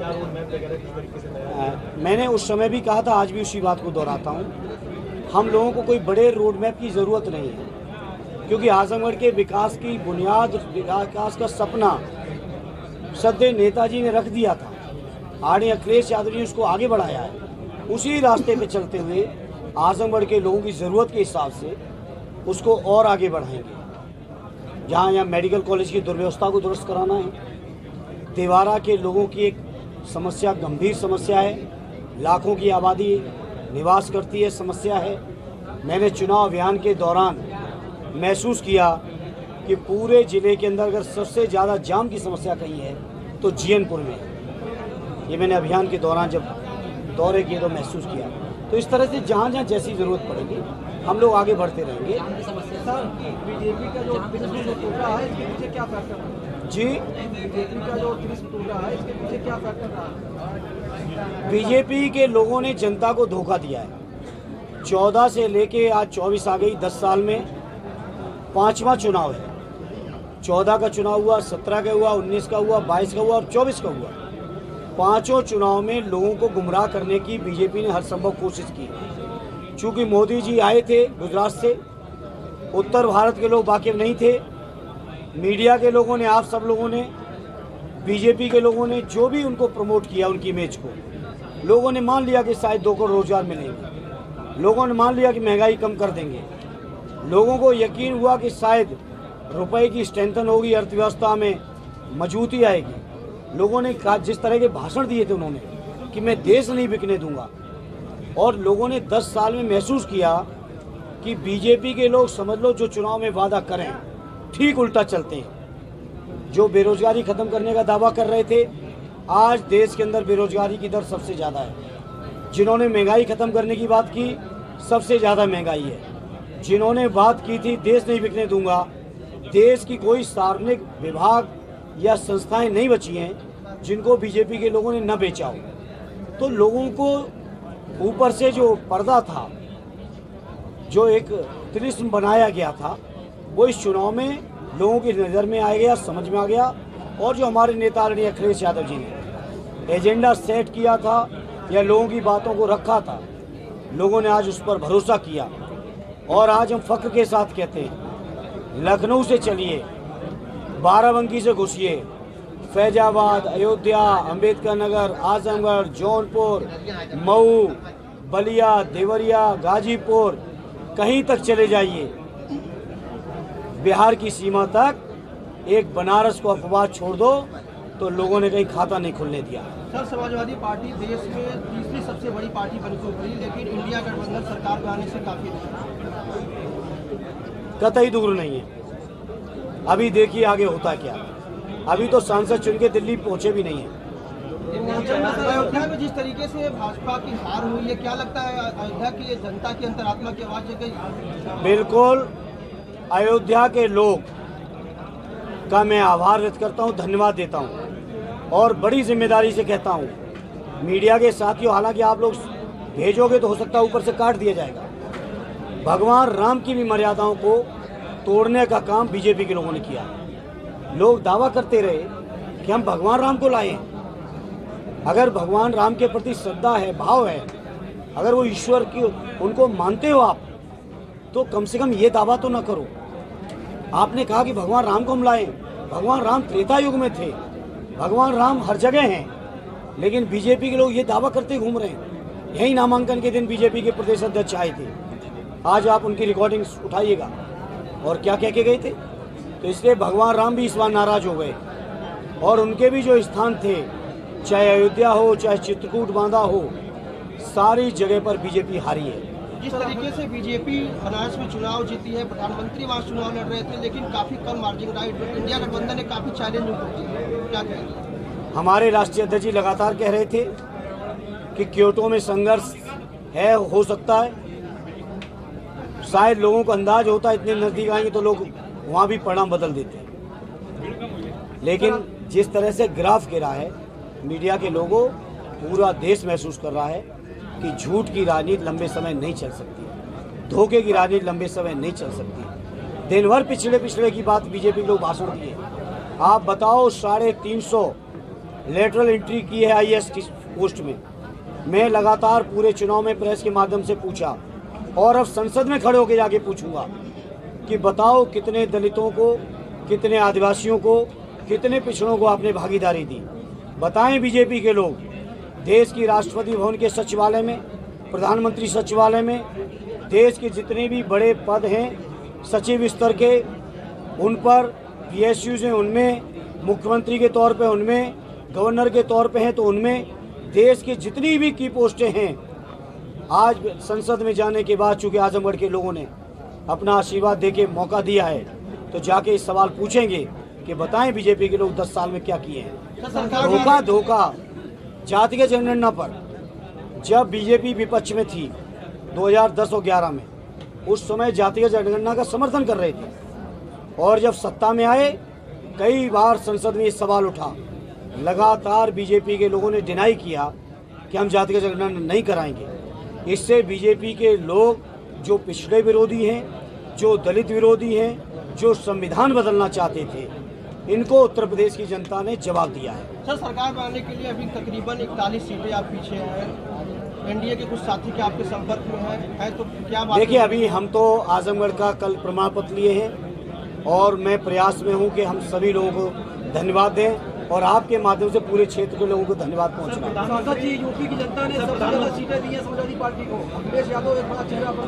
क्या road map वगैरह किस तरीके से तैयार? मैंने उस समय भी कहा था, आज भी उसी बात को दोहराता हूँ, हम लोगों को कोई बड़े रोड मैप की ज़रूरत नहीं है, क्योंकि आजमगढ़ के विकास की बुनियाद, विकास का सपना सदैव नेताजी ने रख दिया था। आदरणीय अखिलेश यादव जी ने उसको आगे बढ़ाया है। उसी रास्ते पे चलते हुए आजमगढ़ के लोगों की ज़रूरत के हिसाब से उसको और आगे बढ़ाएंगे। जहाँ यहाँ मेडिकल कॉलेज की दुर्व्यवस्था को दुरुस्त कराना है। देवारा के लोगों की एक समस्या, गंभीर समस्या है, लाखों की आबादी निवास करती है, समस्या है। मैंने चुनाव अभियान के दौरान महसूस किया कि पूरे ज़िले के अंदर अगर सबसे ज़्यादा जाम की समस्या कहीं है तो जीएनपुर में है। ये मैंने अभियान के दौरान जब दौरे किए तो महसूस किया। तो इस तरह से जहाँ जहाँ जैसी ज़रूरत पड़ेगी हम लोग आगे बढ़ते रहेंगे। सर, बीजेपी का जो तिरस्म टूटा है इसके पीछे क्या फैक्टर है? जी, बीजेपी का जो तिरस्म टूटा है इसके पीछे क्या फैक्टर रहा? बीजेपी के लोगों ने जनता को धोखा दिया है। 14 से लेके आज 24 आ गई, 10 साल में 5वां चुनाव है। 14 का चुनाव हुआ, 17 का हुआ, 19 का हुआ, 22 का हुआ और 24 का हुआ। पांचों चुनाव में लोगों को गुमराह करने की बीजेपी ने हर संभव कोशिश की। चूँकि मोदी जी आए थे गुजरात से, उत्तर भारत के लोग वाकिफ नहीं थे। मीडिया के लोगों ने, आप सब लोगों ने, बीजेपी के लोगों ने जो भी उनको प्रमोट किया, उनकी इमेज को, लोगों ने मान लिया कि शायद 2 करोड़ रोजगार मिलेंगे। लोगों ने मान लिया कि महंगाई कम कर देंगे। लोगों को यकीन हुआ कि शायद रुपए की स्ट्रेंथन होगी, अर्थव्यवस्था में मजबूती आएगी। लोगों ने कहा, जिस तरह के भाषण दिए थे उन्होंने कि मैं देश नहीं बिकने दूंगा, और लोगों ने 10 साल में महसूस किया कि बीजेपी के लोग, समझ लो, जो चुनाव में वादा करें ठीक उल्टा चलते हैं। जो बेरोजगारी खत्म करने का दावा कर रहे थे, आज देश के अंदर बेरोजगारी की दर सबसे ज़्यादा है। जिन्होंने महंगाई खत्म करने की बात की, सबसे ज़्यादा महंगाई है। जिन्होंने बात की थी देश नहीं बिकने दूंगा, देश की कोई सार्वजनिक विभाग या संस्थाएं नहीं बची हैं जिनको बीजेपी के लोगों ने न बेचा हो। तो लोगों को ऊपर से जो पर्दा था, जो एक तिलिस्म बनाया गया था, वो इस चुनाव में लोगों की नज़र में आ गया, समझ में आ गया। और जो हमारे नेता आदरणीय अखिलेश यादव जी ने एजेंडा सेट किया था या लोगों की बातों को रखा था, लोगों ने आज उस पर भरोसा किया। और आज हम फख्र के साथ कहते हैं, लखनऊ से चलिए, बाराबंकी से घुसिए, फैजाबाद, अयोध्या, अंबेडकर नगर, आजमगढ़, जौनपुर, मऊ, बलिया, देवरिया, गाजीपुर, कहीं तक चले जाइए, बिहार की सीमा तक एक बनारस को अपवाद छोड़ दो तो लोगों ने कहीं खाता नहीं खुलने दिया। सर, समाजवादी पार्टी देश में तीसरी सबसे बड़ी पार्टी बन के उभरी, लेकिन इंडिया गठबंधन सरकार में आने से काफी कतई दूर नहीं है। अभी देखिए आगे होता क्या। अभी तो सांसद चुन के दिल्ली पहुंचे भी नहीं है। अयोध्या में जिस तरीके से भाजपा की हार हुई है, क्या लगता है अयोध्या की जनता की अंतरात्मा की आवाज जग गई? बिल्कुल, अयोध्या के लोग का मैं आभार व्यक्त करता हूं, धन्यवाद देता हूं और बड़ी जिम्मेदारी से कहता हूं, मीडिया के साथियों, हालांकि आप लोग भेजोगे तो हो सकता है ऊपर से काट दिया जाएगा। भगवान राम की भी मर्यादाओं को तोड़ने का काम बीजेपी के लोगों ने किया। लोग दावा करते रहे कि हम भगवान राम को लाए हैं। अगर भगवान राम के प्रति श्रद्धा है, भाव है, अगर वो ईश्वर की उनको मानते हो आप, तो कम से कम ये दावा तो ना करो। आपने कहा कि भगवान राम को हम लाए। भगवान राम त्रेता युग में थे, भगवान राम हर जगह हैं, लेकिन बीजेपी के लोग ये दावा करते घूम रहे हैं। यही नामांकन के दिन बीजेपी के प्रदेश अध्यक्ष आए थे, आज आप उनकी रिकॉर्डिंग्स उठाइएगा और क्या कह के गए थे। तो इसलिए भगवान राम भी इस बार नाराज हो गए और उनके भी जो स्थान थे, चाहे अयोध्या हो, चाहे चित्रकूट बांधा हो, सारी जगह पर बीजेपी हारी है। जिस तरीके से बीजेपी बनारस में चुनाव जीती है, प्रधानमंत्री वहाँ चुनाव लड़ रहे थे, लेकिन काफी कम मार्जिन रहा। इंडिया गठबंधन ने काफी चैलेंज उनको किया, क्या कहेंगे? हमारे राष्ट्रीय अध्यक्ष जी लगातार कह रहे थे कि क्योटो में संघर्ष है, हो सकता है, शायद लोगों को अंदाज होता है इतने नजदीक आएंगे तो लोग वहाँ भी परिणाम बदल देते हैं। लेकिन जिस तरह से ग्राफ गिरा है, मीडिया के लोगों, पूरा देश महसूस कर रहा है कि झूठ की राजनीति लंबे समय नहीं चल सकती, धोखे की राजनीति लंबे समय नहीं चल सकती। दिन भर पिछड़े की बात बीजेपी के लोग भाषण दिए। आप बताओ, 350 लेटरल एंट्री की है आईएएस की पोस्ट में। मैं लगातार पूरे चुनाव में प्रेस के माध्यम से पूछा और अब संसद में खड़े होकर जाके पूछूंगा कि बताओ कितने दलितों को, कितने आदिवासियों को, कितने पिछड़ों को आपने भागीदारी दी। बताएं बीजेपी के लोग, देश की राष्ट्रपति भवन के सचिवालय में, प्रधानमंत्री सचिवालय में, देश के जितने भी बड़े पद हैं सचिव स्तर के, उन पर पीएसयूज हैं, उनमें मुख्यमंत्री के तौर पे, उनमें गवर्नर के तौर पे हैं, तो उनमें देश की जितनी भी की पोस्टें हैं, आज संसद में जाने के बाद चूंकि आजमगढ़ के लोगों ने अपना आशीर्वाद देके मौका दिया है, तो जाके इस सवाल पूछेंगे कि बताएं बीजेपी के लोग 10 साल में क्या किए हैं। धोखा जातीय जनगणना पर जब बीजेपी विपक्ष में थी 2010 और 11 में, उस समय जातीय जनगणना का समर्थन कर रहे थे और जब सत्ता में आए कई बार संसद में ये सवाल उठा। लगातार बीजेपी के लोगों ने डिनाई किया कि हम जातीय जनगणना नहीं कराएंगे। इससे बीजेपी के लोग जो पिछड़े विरोधी हैं, जो दलित विरोधी हैं, जो संविधान बदलना चाहते थे, इनको उत्तर प्रदेश की जनता ने जवाब दिया है। सर, सरकार बनाने के लिए अभी तकरीबन 41 सीटें आप पीछे हैं। एनडीए के कुछ साथी के आपके संपर्क में है तो क्या बात? देखिए, अभी हम तो आजमगढ़ का कल प्रमाण पत्र लिए हैं और मैं प्रयास में हूं कि हम सभी लोगों को धन्यवाद दें और आपके माध्यम से पूरे क्षेत्र के लोगों को धन्यवाद पहुंचना। सांसद जी, यूपी की जनता ने सबसे ज्यादा सीटें दी हैं समाजवादी पार्टी को। अखिलेश यादव एक बड़ा चेहरा पर